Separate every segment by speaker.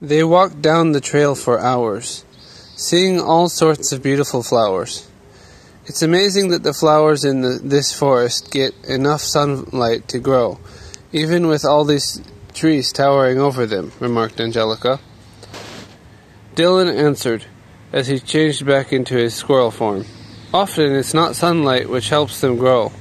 Speaker 1: They walked down the trail for hours, seeing all sorts of beautiful flowers. It's amazing that the flowers in this forest get enough sunlight to grow, even with all these trees towering over them, remarked Angelica. Dylan answered, as he changed back into his squirrel form. Often it's not sunlight which helps them grow.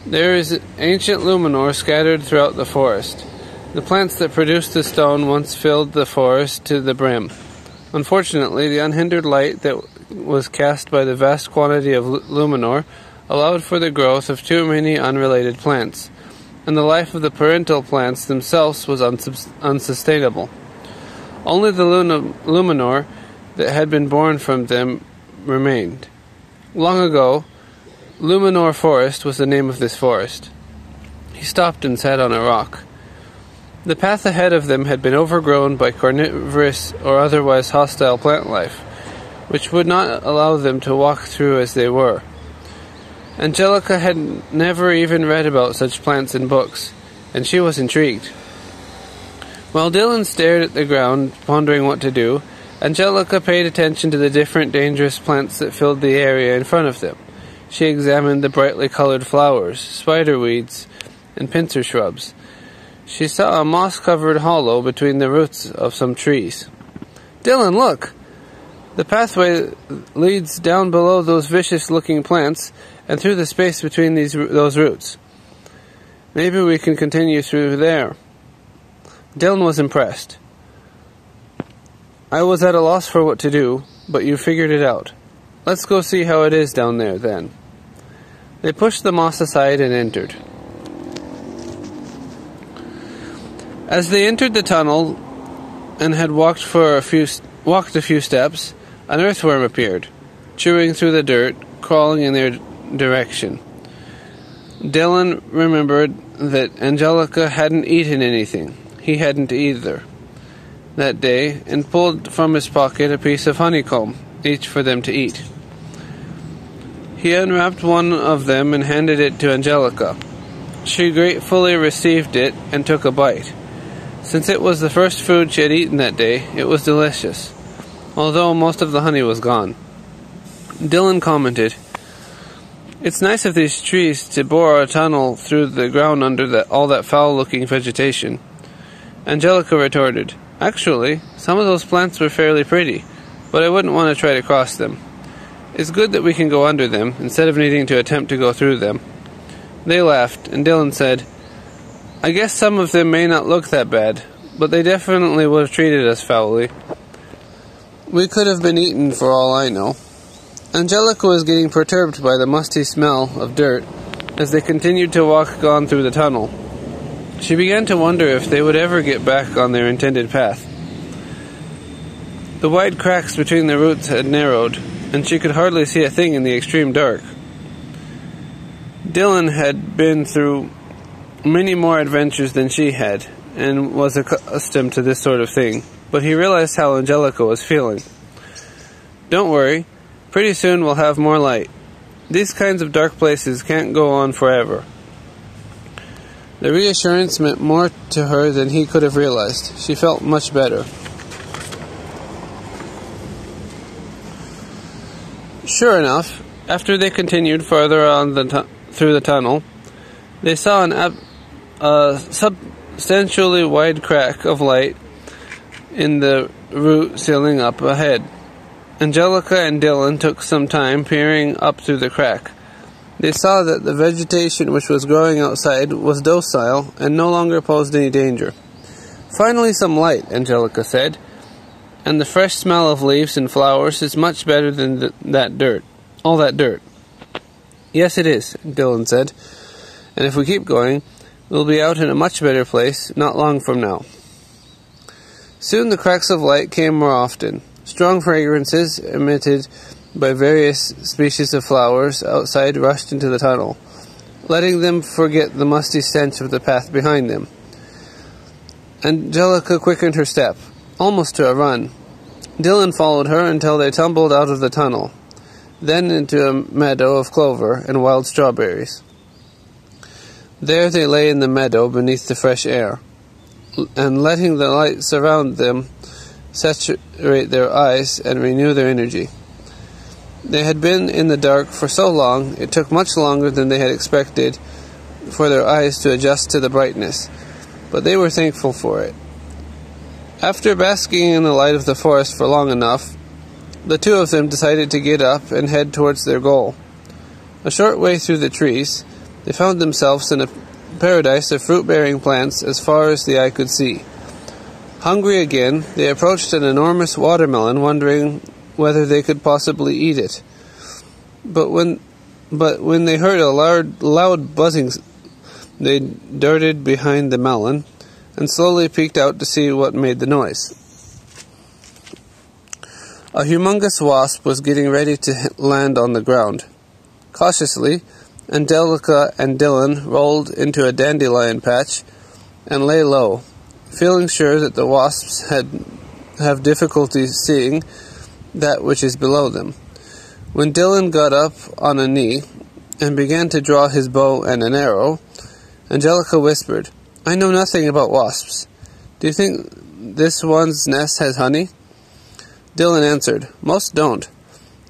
Speaker 1: There is ancient luminor scattered throughout the forest. The plants that produced the stone once filled the forest to the brim. Unfortunately, the unhindered light that was cast by the vast quantity of luminor allowed for the growth of too many unrelated plants, and the life of the parental plants themselves was unsustainable. Only the luminor that had been born from them remained. Long ago, Luminor Forest was the name of this forest. He stopped and sat on a rock. The path ahead of them had been overgrown by carnivorous or otherwise hostile plant life, which would not allow them to walk through as they were. Angelica had never even read about such plants in books, and she was intrigued. While Dylan stared at the ground, pondering what to do, Angelica paid attention to the different dangerous plants that filled the area in front of them. She examined the brightly colored flowers, spiderweeds, and pincer shrubs. She saw a moss-covered hollow between the roots of some trees. "Dylan, look! The pathway leads down below those vicious-looking plants and through the space between those roots. Maybe we can continue through there." Dylan was impressed. "I was at a loss for what to do, but you figured it out. Let's go see how it is down there, then." They pushed the moss aside and entered. As they entered the tunnel and had walked a few steps, an earthworm appeared, chewing through the dirt, crawling in their direction. Dylan remembered that Angelica hadn't eaten anything. He hadn't either that day, and pulled from his pocket a piece of honeycomb, each for them to eat. He unwrapped one of them and handed it to Angelica. She gratefully received it and took a bite. Since it was the first food she had eaten that day, it was delicious, although most of the honey was gone. Dylan commented, "It's nice of these trees to bore a tunnel through the ground under all that foul-looking vegetation." Angelica retorted, "Actually, some of those plants were fairly pretty, but I wouldn't want to try to cross them. It's good that we can go under them, instead of needing to attempt to go through them." They laughed, and Dylan said, "I guess some of them may not look that bad, but they definitely would have treated us foully. We could have been eaten for all I know." Angelica was getting perturbed by the musty smell of dirt as they continued to walk on through the tunnel. She began to wonder if they would ever get back on their intended path. The wide cracks between the roots had narrowed, and she could hardly see a thing in the extreme dark. Dylan had been through many more adventures than she had, and was accustomed to this sort of thing, but he realized how Angelica was feeling. "Don't worry, pretty soon we'll have more light. These kinds of dark places can't go on forever." The reassurance meant more to her than he could have realized. She felt much better. Sure enough, after they continued farther on through the tunnel, they saw a substantially wide crack of light in the root ceiling up ahead. Angelica and Dylan took some time peering up through the crack. They saw that the vegetation which was growing outside was docile and no longer posed any danger. "Finally some light," Angelica said, "and the fresh smell of leaves and flowers is much better than all that dirt." "Yes, it is," Dylan said, "and if we keep going, we'll be out in a much better place not long from now." Soon the cracks of light came more often. Strong fragrances emitted by various species of flowers outside rushed into the tunnel, letting them forget the musty stench of the path behind them. Angelica quickened her step, almost to a run. Dylan followed her until they tumbled out of the tunnel, then into a meadow of clover and wild strawberries. There they lay in the meadow beneath the fresh air. and letting the light surround them saturate their eyes and renew their energy. They had been in the dark for so long, it took much longer than they had expected for their eyes to adjust to the brightness, but they were thankful for it. After basking in the light of the forest for long enough, the two of them decided to get up and head towards their goal. A short way through the trees, they found themselves in a paradise of fruit-bearing plants as far as the eye could see. Hungry again, they approached an enormous watermelon, wondering whether they could possibly eat it. But when they heard a loud buzzing, they darted behind the melon and slowly peeked out to see what made the noise. A humongous wasp was getting ready to land on the ground. Cautiously, Angelica and Dylan rolled into a dandelion patch and lay low, feeling sure that the wasps have difficulty seeing that which is below them. When Dylan got up on a knee and began to draw his bow and an arrow, Angelica whispered, "I know nothing about wasps. Do you think this one's nest has honey?" Dylan answered, "Most don't.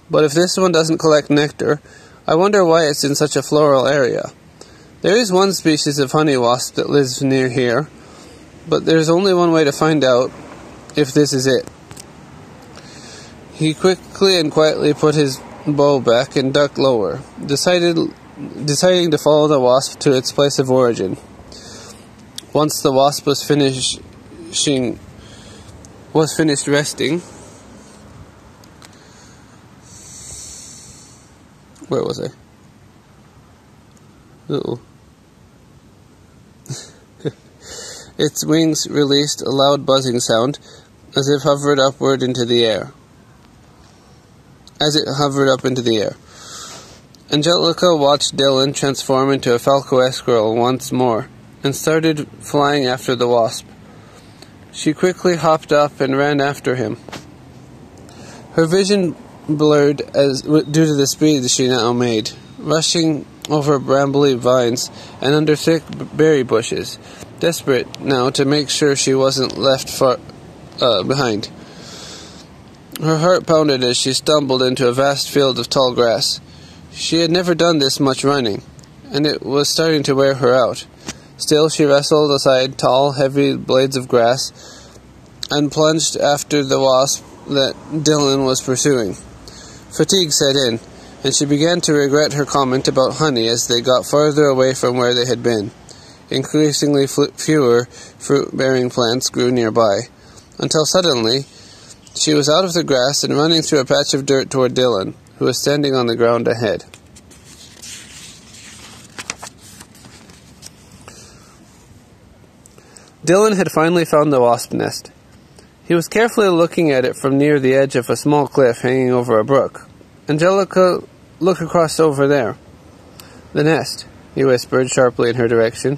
Speaker 1: But if this one doesn't collect nectar, I wonder why it's in such a floral area. There is one species of honey wasp that lives near here, but there's only one way to find out if this is it." He quickly and quietly put his bow back and ducked lower, deciding to follow the wasp to its place of origin. Once the wasp was finished resting, where was I? Uh-oh. Its wings released a loud buzzing sound as it hovered up into the air. Angelica watched Dylan transform into a falco squirrel once more and started flying after the wasp. She quickly hopped up and ran after him. Her vision blurred due to the speed she now made, rushing over brambly vines and under thick berry bushes, desperate now to make sure she wasn't left far behind. Her heart pounded as she stumbled into a vast field of tall grass. She had never done this much running, and it was starting to wear her out. Still, she wrestled aside tall, heavy blades of grass and plunged after the wasp that Dylan was pursuing. Fatigue set in, and she began to regret her comment about honey as they got farther away from where they had been. Increasingly fewer fruit-bearing plants grew nearby, until suddenly she was out of the grass and running through a patch of dirt toward Dylan, who was standing on the ground ahead. Dylan had finally found the wasp nest. He was carefully looking at it from near the edge of a small cliff hanging over a brook. "Angelica, look across over there." "The nest," he whispered sharply in her direction.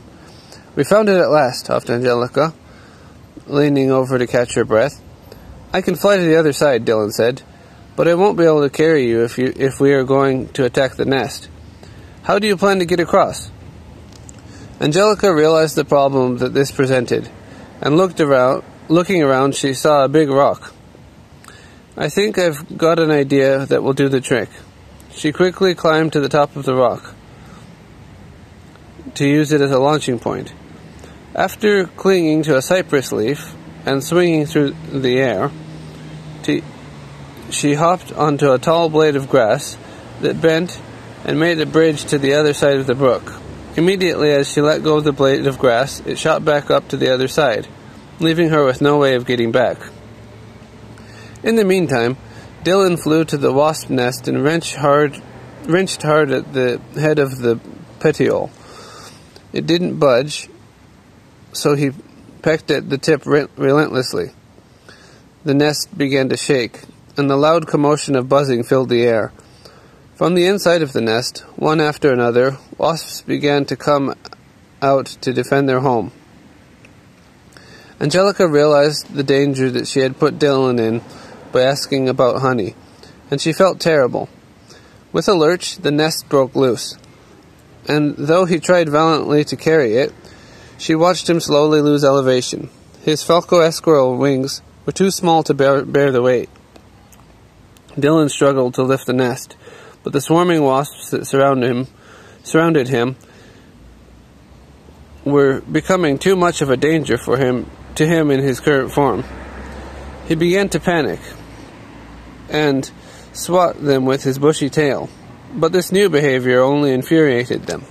Speaker 1: "We found it at last," huffed Angelica, leaning over to catch her breath. "I can fly to the other side," Dylan said, "but I won't be able to carry you if we are going to attack the nest. How do you plan to get across?" Angelica realized the problem that this presented, and looking around, she saw a big rock. "I think I've got an idea that will do the trick." She quickly climbed to the top of the rock to use it as a launching point. After clinging to a cypress leaf and swinging through the air, she hopped onto a tall blade of grass that bent and made a bridge to the other side of the brook. Immediately as she let go of the blade of grass, it shot back up to the other side, leaving her with no way of getting back. In the meantime, Dylan flew to the wasp nest and wrenched hard at the head of the petiole. It didn't budge, so he pecked at the tip relentlessly. The nest began to shake, and the loud commotion of buzzing filled the air. From the inside of the nest, one after another, wasps began to come out to defend their home. Angelica realized the danger that she had put Dylan in by asking about honey, and she felt terrible. With a lurch, the nest broke loose, and though he tried valiantly to carry it, She watched him slowly lose elevation. His falco squirrel wings were too small to bear the weight. Dylan struggled to lift the nest, but the swarming wasps that surrounded him were becoming too much of a danger to him in his current form. He began to panic and swat them with his bushy tail, but this new behavior only infuriated them.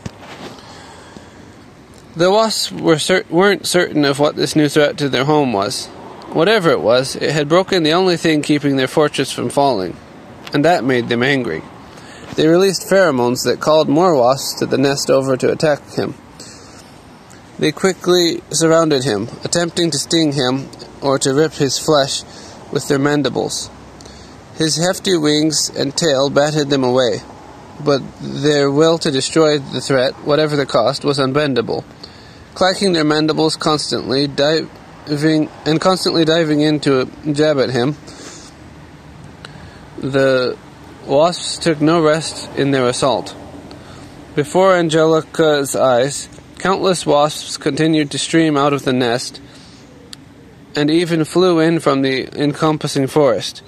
Speaker 1: The wasps weren't certain of what this new threat to their home was. Whatever it was, it had broken the only thing keeping their fortress from falling, and that made them angry. They released pheromones that called more wasps to the nest over to attack him. They quickly surrounded him, attempting to sting him or to rip his flesh with their mandibles. His hefty wings and tail batted them away, but their will to destroy the threat, whatever the cost, was unbendable. Clacking their mandibles constantly diving in to jab at him, the wasps took no rest in their assault. Before Angelica's eyes, countless wasps continued to stream out of the nest and even flew in from the encompassing forest.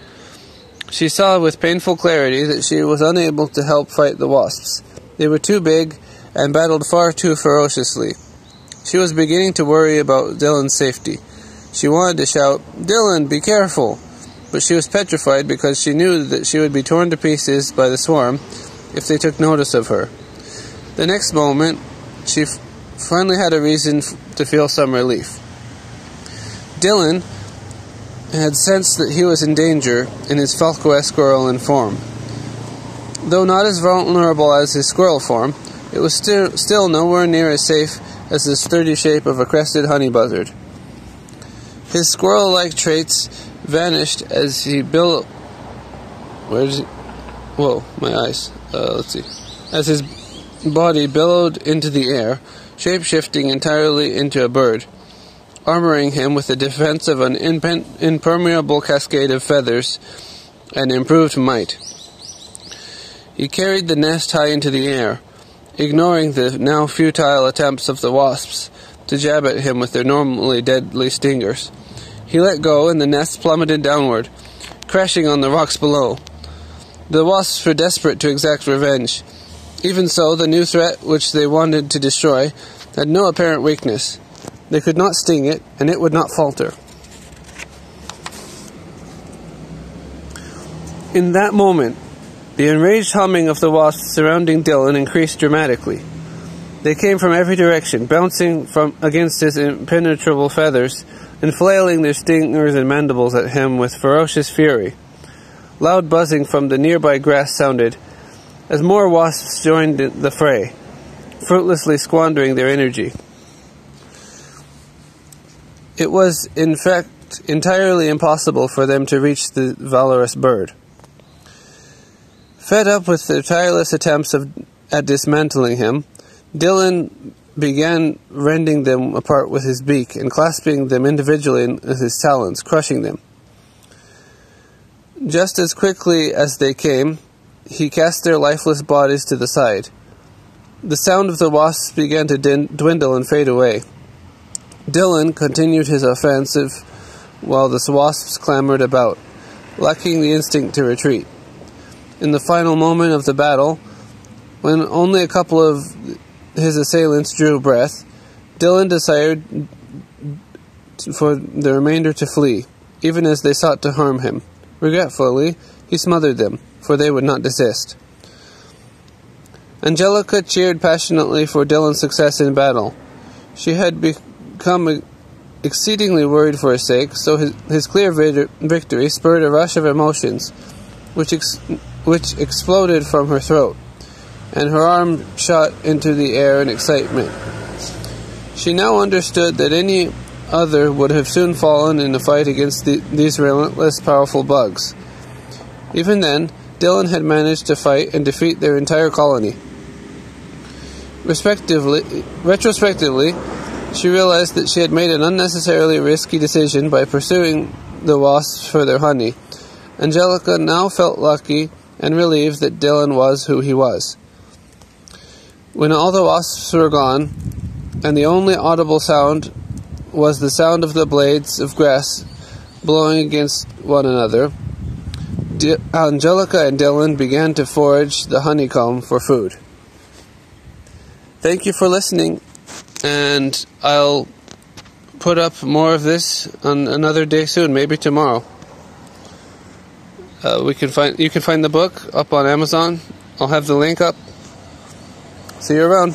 Speaker 1: She saw with painful clarity that she was unable to help fight the wasps. They were too big and battled far too ferociously. She was beginning to worry about Dylan's safety. She wanted to shout, "Dylan, be careful!" But she was petrified because she knew that she would be torn to pieces by the swarm if they took notice of her. The next moment, she finally had a reason to feel some relief. Dylan had sensed that he was in danger in his falco squirrelan form. Though not as vulnerable as his squirrel form, it was still nowhere near as safe as the sturdy shape of a crested honey buzzard. His squirrel-like traits vanished as he As his body billowed into the air, shape-shifting entirely into a bird, armoring him with the defense of an impermeable cascade of feathers and improved might. He carried the nest high into the air, ignoring the now futile attempts of the wasps to jab at him with their normally deadly stingers. He let go, and the nest plummeted downward, crashing on the rocks below. The wasps were desperate to exact revenge. Even so, the new threat which they wanted to destroy had no apparent weakness. They could not sting it, and it would not falter. In that moment, the enraged humming of the wasps surrounding Dylan increased dramatically. They came from every direction, bouncing against his impenetrable feathers, and flailing their stingers and mandibles at him with ferocious fury. Loud buzzing from the nearby grass sounded, as more wasps joined the fray, fruitlessly squandering their energy. It was, in fact, entirely impossible for them to reach the valorous bird. Fed up with their tireless attempts at dismantling him, Dylan began rending them apart with his beak and clasping them individually in his talons, crushing them. Just as quickly as they came, he cast their lifeless bodies to the side. The sound of the wasps began to dwindle and fade away. Dylan continued his offensive while the wasps clamored about, lacking the instinct to retreat. In the final moment of the battle, when only a couple of his assailants drew breath, Dylan decided for the remainder to flee, even as they sought to harm him. Regretfully, he smothered them, for they would not desist. Angelica cheered passionately for Dylan's success in battle. She had become exceedingly worried for his sake, so his clear victory spurred a rush of emotions, which exploded from her throat, and her arm shot into the air in excitement. She now understood that any other would have soon fallen in a fight against these relentless, powerful bugs. Even then, Dylan had managed to fight and defeat their entire colony. Retrospectively, she realized that she had made an unnecessarily risky decision by pursuing the wasps for their honey. Angelica now felt lucky and relieved that Dylan was who he was. When all the wasps were gone, and the only audible sound was the sound of the blades of grass blowing against one another. Angelica and Dylan began to forage the honeycomb for food. Thank you for listening, and I'll put up more of this on another day soon, maybe tomorrow. You can find the book up on Amazon. I'll have the link up. See you around.